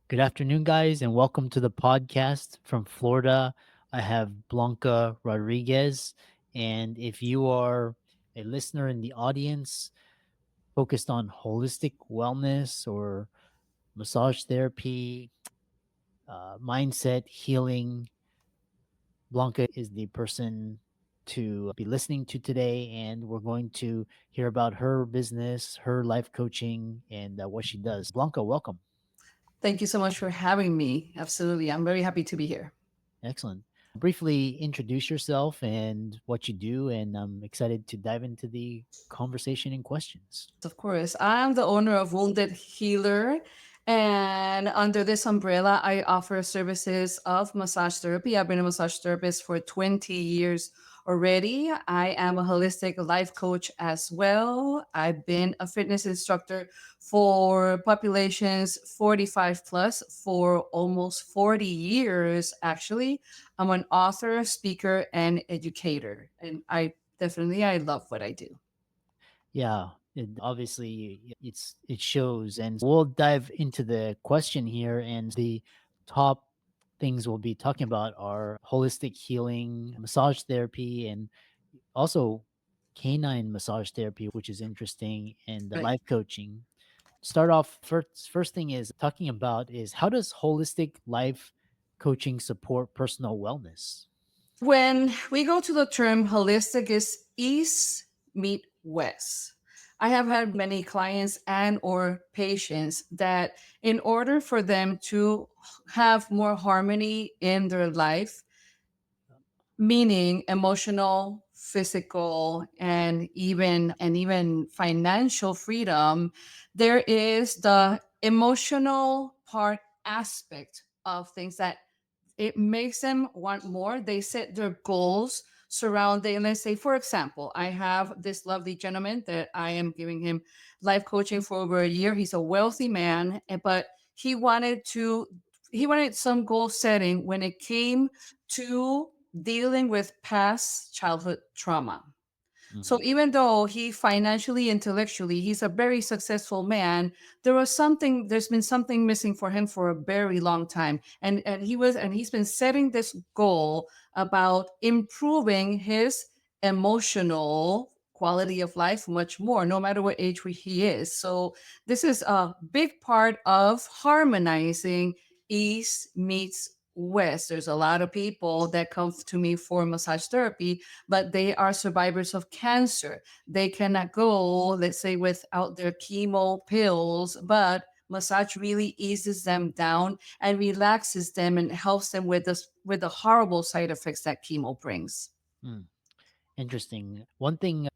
Good afternoon, guys, and welcome to the podcast from Florida. I have Blanca Rodriguez. And if you are a listener in the audience focused on holistic wellness or massage therapy, mindset healing, Blanca is the person to be listening to today. And we're going to hear about her business, her life coaching, and what she does. Blanca, welcome. Thank you so much for having me. Absolutely. I'm very happy to be here. Excellent. Briefly introduce yourself and what you do, and I'm excited to dive into the conversation and questions. Of course, I'm the owner of Wounded Healer. And under this umbrella, I offer services of massage therapy. I've been a massage therapist for 20 years already. I am a holistic life coach as well. I've been a fitness instructor for populations 45 plus for almost 40 years, actually. I'm an author, speaker, and educator. And I love what I do. Yeah, obviously it shows, and we'll dive into the question here. And the top things we'll be talking about are holistic healing, massage therapy, and also canine massage therapy, which is interesting, and the Right. life coaching. Start off first thing is talking about is how does holistic life coaching support personal wellness? When we go to the term holistic is east meet west. I have had many clients and or patients that in order for them to have more harmony in their life, meaning emotional, physical, and even financial freedom, there is the emotional part aspect of things that it makes them want more. They set their goals surrounding, let's say, for example, I have this lovely gentleman that I am giving him life coaching for over a year. He's a wealthy man, but he wanted to, he wanted some goal setting when it came to dealing with past childhood trauma. So Mhm. even though he financially, intellectually, he's a very successful man, there's been something missing for him for a very long time. And he's been setting this goal about improving his emotional quality of life much more, no matter what age he is. So this is a big part of harmonizing East meets West. There's a lot of people that come to me for massage therapy, but they are survivors of cancer. They cannot go, let's say, without their chemo pills, but massage really eases them down and relaxes them and helps them with the horrible side effects that chemo brings. Mm. Interesting. One thing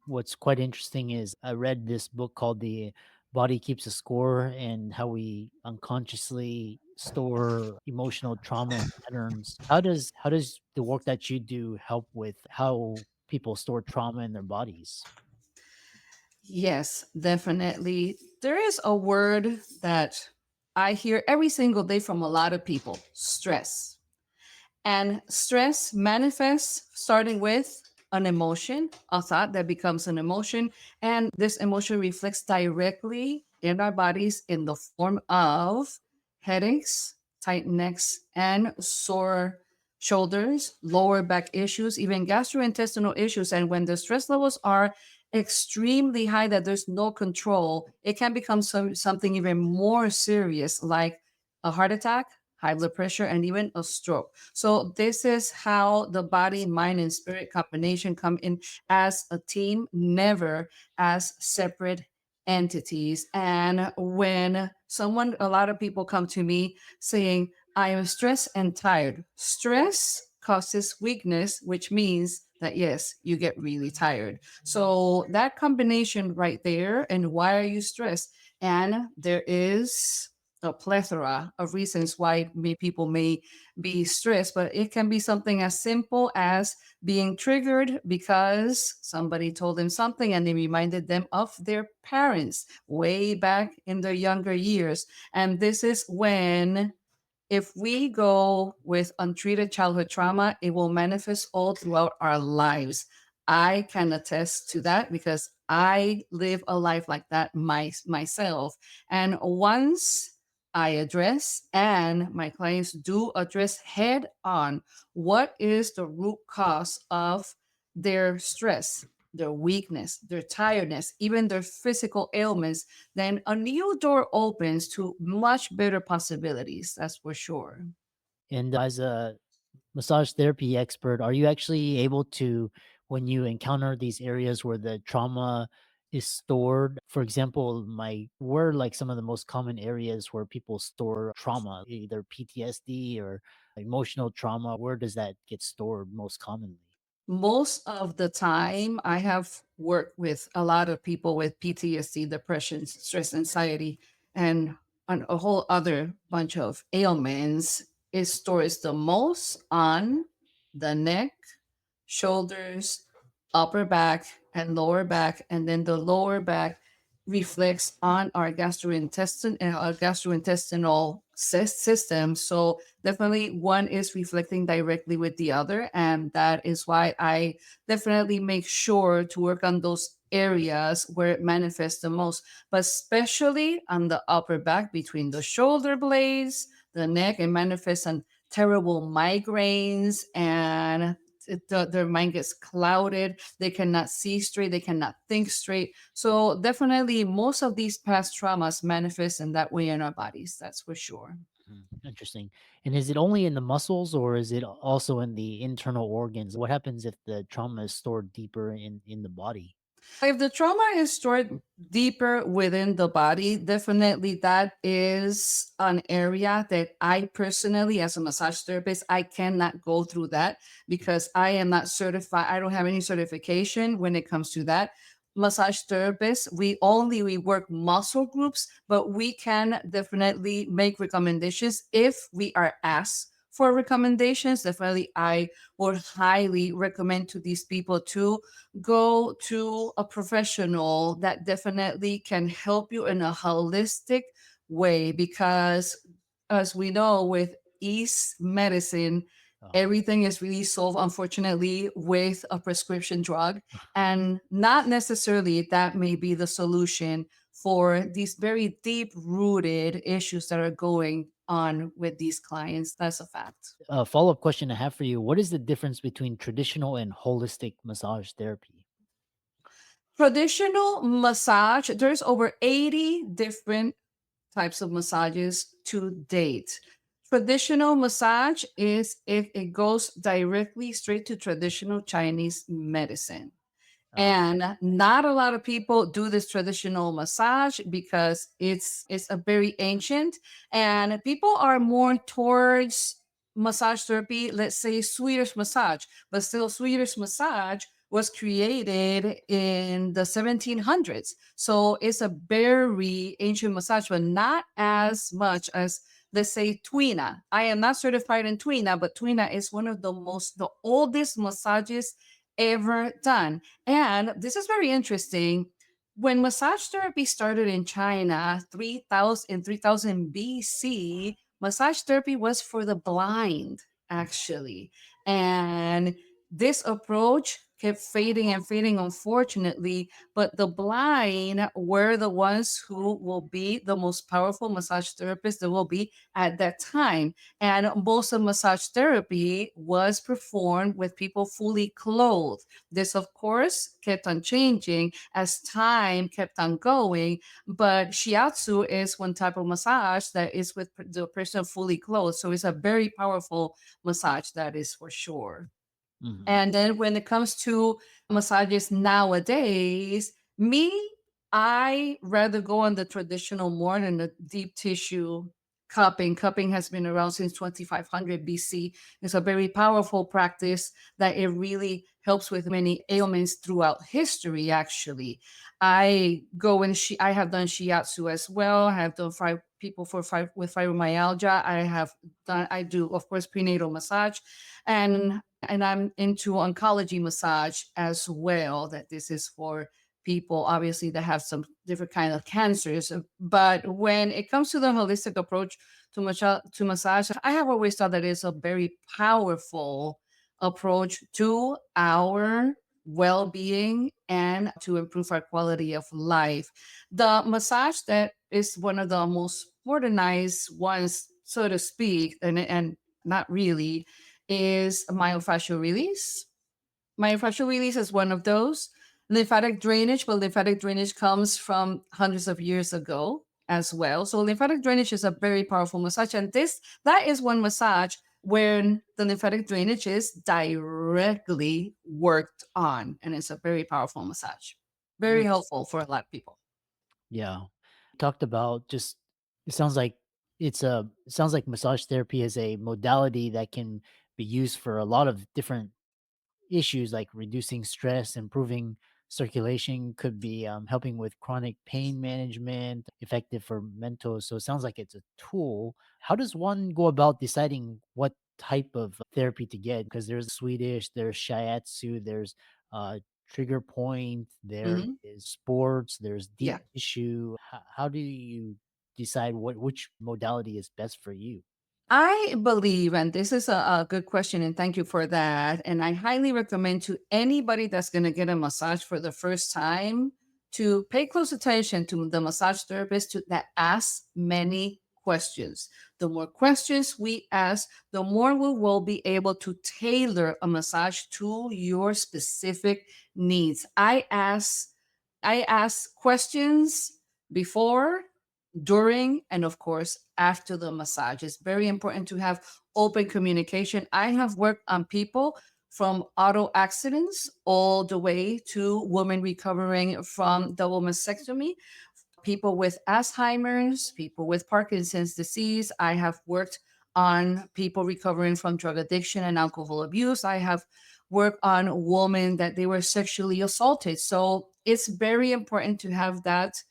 what's quite interesting is I read this book called The Body Keeps a Score, and how we unconsciously store emotional trauma and patterns. How does the work that you do help with how people store trauma in their bodies? Yes, definitely. There is a word that I hear every single day from a lot of people: stress. And stress manifests starting with an emotion, a thought that becomes an emotion. And this emotion reflects directly in our bodies in the form of headaches, tight necks, and sore shoulders, lower back issues, even gastrointestinal issues. And when the stress levels are extremely high, that there's no control, it can become something even more serious, like a heart attack, high blood pressure, and even a stroke. So this is how the body, mind, and spirit combination come in as a team, never as separate entities. And when a lot of people come to me saying, I am stressed and tired. Stress causes weakness, which means that yes, you get really tired. So that combination right there, and why are you stressed? And there is a plethora of reasons why people may be stressed, but it can be something as simple as being triggered because somebody told them something and they reminded them of their parents way back in their younger years. And this is when, if we go with untreated childhood trauma, it will manifest all throughout our lives. I can attest to that because I live a life like that myself. And once I address, and my clients do address head on what is the root cause of their stress, their weakness, their tiredness, even their physical ailments, then a new door opens to much better possibilities. That's for sure. And as a massage therapy expert, are you actually able to, when you encounter these areas where the trauma is stored, for example, where like some of the most common areas where people store trauma, either PTSD or emotional trauma, where does that get stored most commonly? Most of the time, I have worked with a lot of people with PTSD, depression, stress, anxiety, and a whole other bunch of ailments. It stores the most on the neck, shoulders, upper back, and lower back. And then the lower back reflects on our gastrointestinal and our gastrointestinal system. So definitely one is reflecting directly with the other. And that is why I definitely make sure to work on those areas where it manifests the most, but especially on the upper back between the shoulder blades, the neck, it manifests on terrible migraines and their mind gets clouded. They cannot see straight. They cannot think straight. So definitely, most of these past traumas manifest in that way in our bodies. That's for sure. Interesting. And is it only in the muscles or is it also in the internal organs? What happens if the trauma is stored deeper in the body? If the trauma is stored deeper within the body, definitely that is an area that I personally, as a massage therapist, I cannot go through that because I am not certified. I don't have any certification when it comes to that. Massage therapists, we work muscle groups, but we can definitely make recommendations if we are asked for recommendations. Definitely, I would highly recommend to these people to go to a professional that definitely can help you in a holistic way because as we know with east medicine, Oh. everything is really solved unfortunately with a prescription drug, and not necessarily that may be the solution for these very deep rooted issues that are going on with these clients. That's a fact. A follow-up question I have for you. What is the difference between traditional and holistic massage therapy? Traditional massage, there's over 80 different types of massages to date. Traditional massage is if it goes directly straight to traditional Chinese medicine. Ah, And not a lot of people do this traditional massage because it's a very ancient, and people are more towards massage therapy, let's say Swedish massage, but still Swedish massage was created in the 1700s. So it's a very ancient massage, but not as much as, let's say, Twina. I am not certified in Twina, but Twina is one of the oldest massages ever done. And this is very interesting. When massage therapy started in China 3000 BC, massage therapy was for the blind, actually. And this approach kept fading and fading, unfortunately. But the blind were the ones who will be the most powerful massage therapists there will be at that time. And most of massage therapy was performed with people fully clothed. This, of course, kept on changing as time kept on going. But shiatsu is one type of massage that is with the person fully clothed. So it's a very powerful massage, that is for sure. mhm. And then when it comes to massages nowadays, me, I rather go on the traditional more than the deep tissue cupping. Cupping has been around since 2500 BC. It's a very powerful practice that it really helps with many ailments throughout history, actually. I have done shiatsu as well. I have done people with fibromyalgia. I do, of course, prenatal massage. And I'm into oncology massage as well. That this is for people obviously that have some different kind of cancers. But when it comes to the holistic approach to massage, I have always thought that it's a very powerful approach to our well-being and to improve our quality of life. The massage that is one of the most modernized ones, so to speak, and not really, is myofascial release. Myofascial release is one of those. Lymphatic drainage, but lymphatic drainage comes from hundreds of years ago as well. So lymphatic drainage is a very powerful massage, and this that is one massage when the lymphatic drainage is directly worked on, and it's a very powerful massage. Very helpful for a lot of people. Yeah. Talked about just it sounds like it sounds like massage therapy is a modality that can be used for a lot of different issues like reducing stress, improving circulation, could be helping with chronic pain management, effective for mental. So it sounds like it's a tool. How does one go about deciding what type of therapy to get? Because there's Swedish, there's shiatsu, there's uh, trigger point, there Mhm. is sports, there's deep Yeah. tissue. How do you decide which modality is best for you? I believe, and this is a good question, and thank you for that. And I highly recommend to anybody that's going to get a massage for the first time to pay close attention to the massage therapist that asks many questions. The more questions we ask, the more we will be able to tailor a massage to your specific needs. I ask questions before, during, and of course after the massage. It's very important to have open communication. I have worked on people from auto accidents all the way to women recovering from double mastectomy, people with Alzheimer's, people with Parkinson's disease. I have worked on people recovering from drug addiction and alcohol abuse. I have worked on women that they were sexually assaulted. So it's very important to have that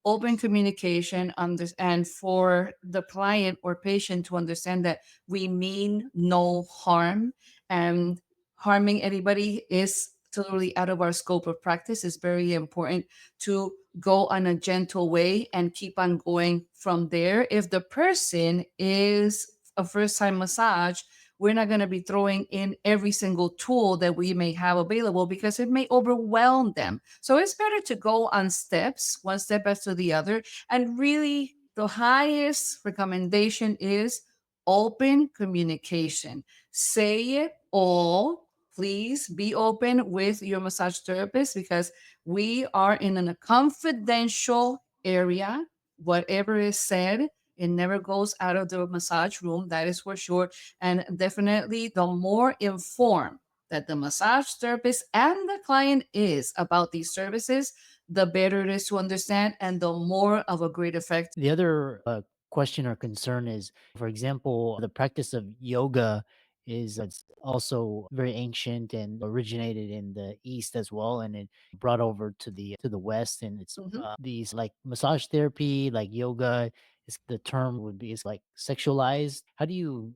open communication and for the client or patient to understand that we mean no harm, and harming anybody is totally out of our scope of practice. It's very important to go on a gentle way and keep on going from there. If the person is a first time massage, we're not going to be throwing in every single tool that we may have available because it may overwhelm them. So it's better to go on steps, one step after the other. And really, the highest recommendation is open communication. Say it all. Please be open with your massage therapist because we are in a confidential area. Whatever is said, it never goes out of the massage room. That is for sure. And definitely, the more informed that the massage therapist and the client is about these services, the better it is to understand and the more of a great effect. The other question or concern is, for example, the practice of yoga is it's also very ancient and originated in the East as well, and it brought over to the West. And it's Mhm. these like massage therapy, like yoga. Is the term would be is like sexualized. How do you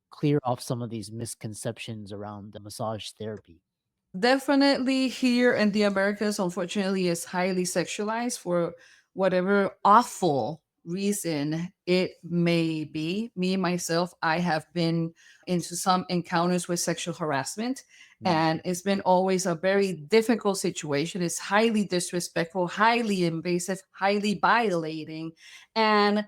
clear off some of these misconceptions around the massage therapy? Definitely here in the Americas, unfortunately, is highly sexualized for whatever awful reason it may be. Me, myself, I have been into some encounters with sexual harassment, Mm. and it's been always a very difficult situation. It's highly disrespectful, highly invasive, highly violating. And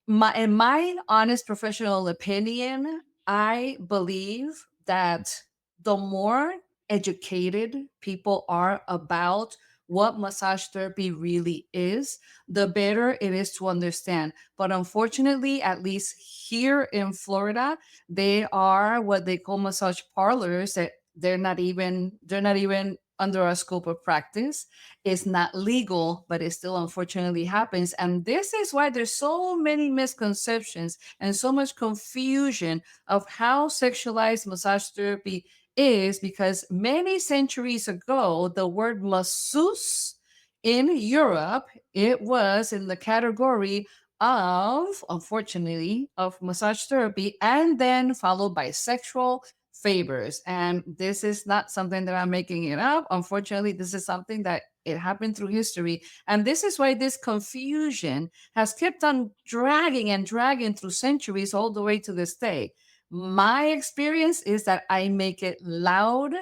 in my honest professional opinion, I believe that the more educated people are about what massage therapy really is, the better it is to understand. But unfortunately, at least here in Florida, they are what they call massage parlors that they're not even under our scope of practice. It's not legal, but it still unfortunately happens. And this is why there's so many misconceptions and so much confusion of how sexualized massage therapy is, because many centuries ago, the word masseuse in Europe, it was in the category of, unfortunately, of massage therapy, and then followed by sexual favors. And this is not something that I'm making it up. Unfortunately, this is something that it happened through history. And this is why this confusion has kept on dragging and dragging through centuries all the way to this day. My experience is that I make it loud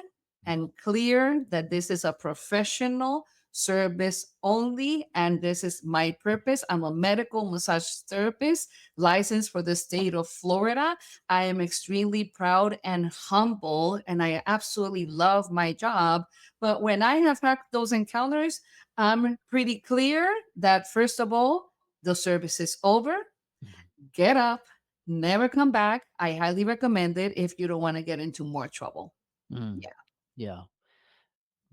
and clear that this is a professional service only. And this is my purpose. I'm a medical massage therapist licensed for the state of Florida. I am extremely proud and humble, and I absolutely love my job. But when I have had those encounters, I'm pretty clear that, first of all, the service is over. Mhm. Get up, never come back. I highly recommend it if you don't want to get into more trouble. Mm. Yeah. Yeah.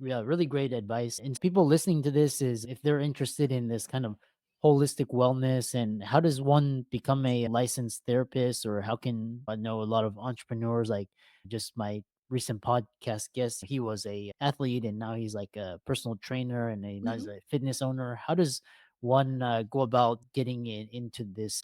Yeah, really great advice. And people listening to this is if they're interested in this kind of holistic wellness and how does one become a licensed therapist or how can I know a lot of entrepreneurs like just my recent podcast guest, he was a athlete and now he's like a personal trainer and now Mhm. he's a fitness owner. How does one go about getting into this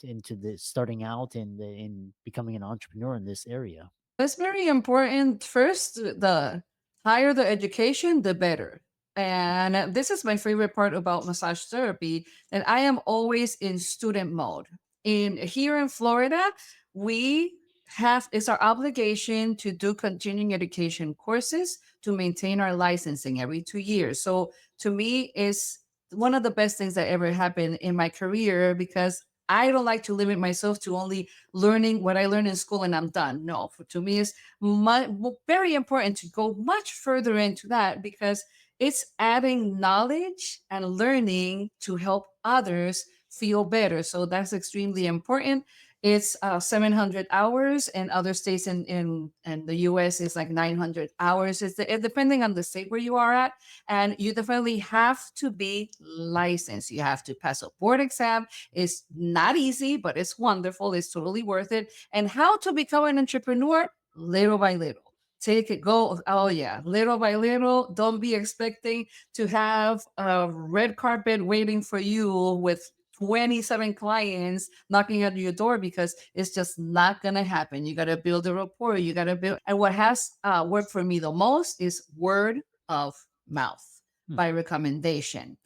starting out and in becoming an entrepreneur in this area? It's very important. First, the higher the education, the better. And this is my favorite part about massage therapy, that I am always in student mode. In here in Florida, we have it's our obligation to do continuing education courses to maintain our licensing every 2 years. So to me, is one of the best things that ever happened in my career because I don't like to limit myself to only learning what I learned in school and I'm done. No, to me, it's very important to go much further into that because it's adding knowledge and learning to help others feel better. So that's extremely important. It's 700 hours, and other states in the US is like 900 hours. Depending on the state where you are at. And you definitely have to be licensed. You have to pass a board exam. It's not easy, but it's wonderful. It's totally worth it. And how to become an entrepreneur? Little by little. Take it, go. Oh, yeah. Little by little. Don't be expecting to have a red carpet waiting for you with 27 clients knocking at your door because it's just not going to happen. You got to build a rapport. You got to build. And what has worked for me the most is word of mouth Hmm. by recommendation.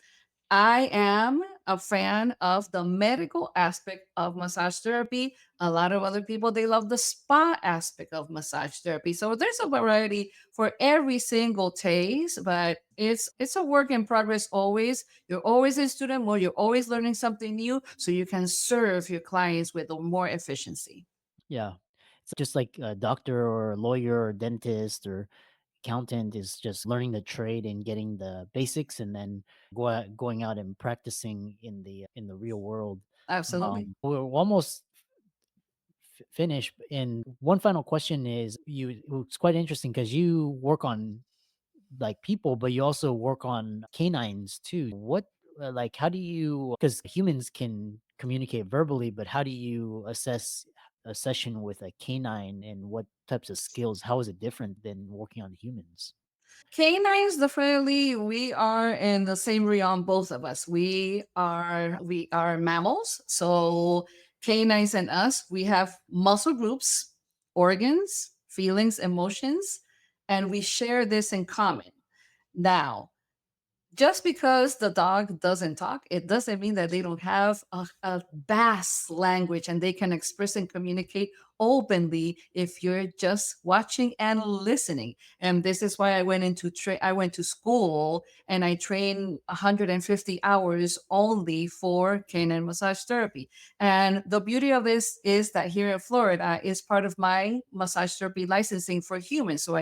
I am a fan of the medical aspect of massage therapy. A lot of other people they love the spa aspect of massage therapy. So there's a variety for every single taste, but it's a work in progress always. You're always in student mode, you're always learning something new so you can serve your clients with more efficiency. Yeah. It's just like a doctor or a lawyer or dentist or accountant is just learning the trade and getting the basics and then going out and practicing in the real world. Absolutely. We're almost finished. And one final question is it's quite interesting because you work on like people, but you also work on canines too. What like how do you because humans can communicate verbally, but how do you assess a session with a canine and what types of skills? How is it different than working on humans? Canines, definitely, we are in the same realm, both of us. We are mammals. So canines and us, we have muscle groups, organs, feelings, emotions, and we share this in common. Now, just because the dog doesn't talk, it doesn't mean that they don't have a vast language and they can express and communicate openly if you're just watching and listening. And this is why I went to school and I trained 150 hours only for canine massage therapy. And the beauty of this is that here in Florida is part of my massage therapy licensing for humans. So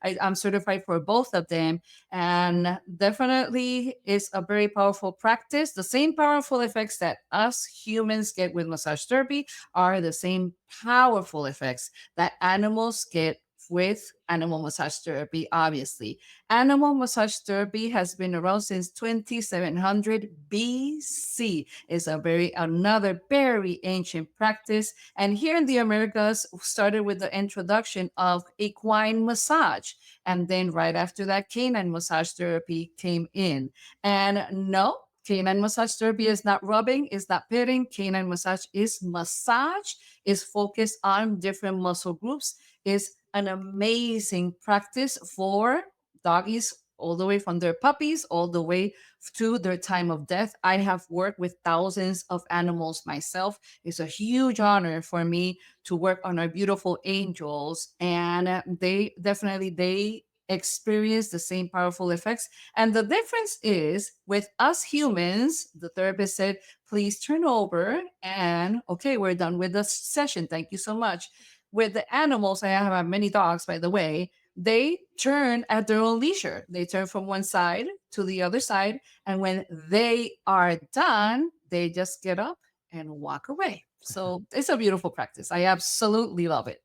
I'm certified for both of them, and definitely is a very powerful practice. The same powerful effects that us humans get with massage therapy are the same powerful effects that animals get with animal massage therapy. Obviously, animal massage therapy has been around since 2700 BC. It's another very ancient practice, and here in the Americas started with the introduction of equine massage, and then right after that, canine massage therapy came in. And no, canine massage therapy is not rubbing, is not petting. Canine massage, is focused on different muscle groups, is an amazing practice for doggies all the way from their puppies all the way to their time of death. I have worked with thousands of animals myself. It's a huge honor for me to work on our beautiful angels, and they definitely they experience the same powerful effects. And the difference is with us humans, the therapist said, please turn over. And okay, we're done with the session. Thank you so much. With the animals, I have many dogs, by the way, they turn at their own leisure. They turn from one side to the other side. And when they are done, they just get up and walk away. So it's a beautiful practice. I absolutely love it.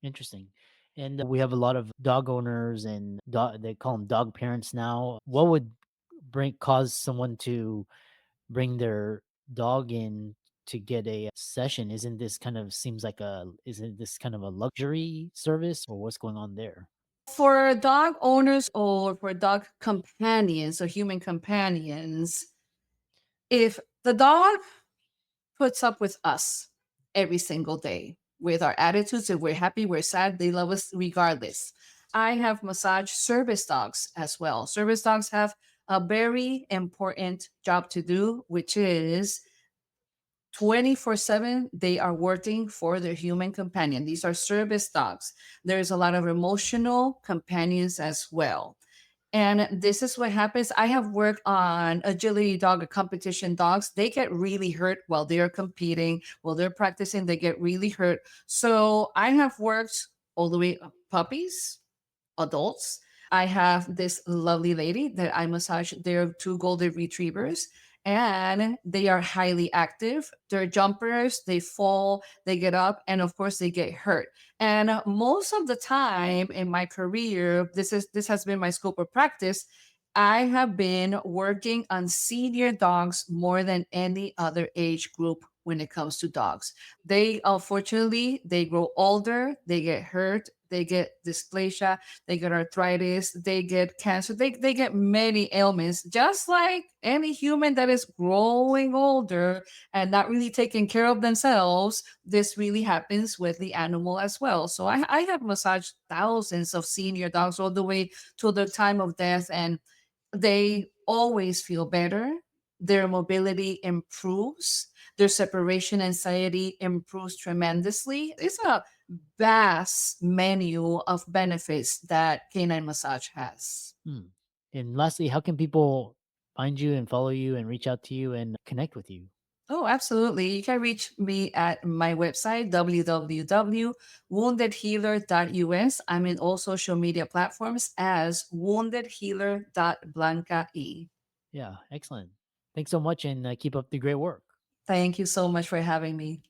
Interesting. And we have a lot of dog owners and they call them dog parents now. What would bring cause someone to bring their dog in to get a session? Isn't this kind of a luxury service, or what's going on there? For dog owners or for dog companions or human companions, if the dog puts up with us every single day with our attitudes, if we're happy, we're sad, they love us regardless. I have massage service dogs as well. Service dogs have a very important job to do, which is 24/7 they are working for their human companion. These are service dogs. There's a lot of emotional companions as well. And this is what happens. I have worked on agility dog or competition dogs. They get really hurt while they're competing, while they're practicing, they get really hurt. So I have worked all the way up puppies, adults. I have this lovely lady that I massage. They're two golden retrievers and they are highly active. They're jumpers, they fall, they get up, and of course they get hurt. And most of the time in my career, this has been my scope of practice. I have been working on senior dogs more than any other age group when it comes to dogs. They unfortunately they grow older, they get hurt, they get dysplasia, they get arthritis, they get cancer, they get many ailments, just like any human that is growing older and not really taking care of themselves. This really happens with the animal as well. So I have massaged thousands of senior dogs all the way to the time of death, and they always feel better. Their mobility improves. Their separation anxiety improves tremendously. It's a vast menu of benefits that canine massage has. Hmm. And lastly, how can people find you and follow you and reach out to you and connect with you? Oh, absolutely. You can reach me at my website, www.woundedhealer.us. I'm in all social media platforms as woundedhealer.blancae. Yeah, excellent. Thanks so much, and keep up the great work. Thank you so much for having me.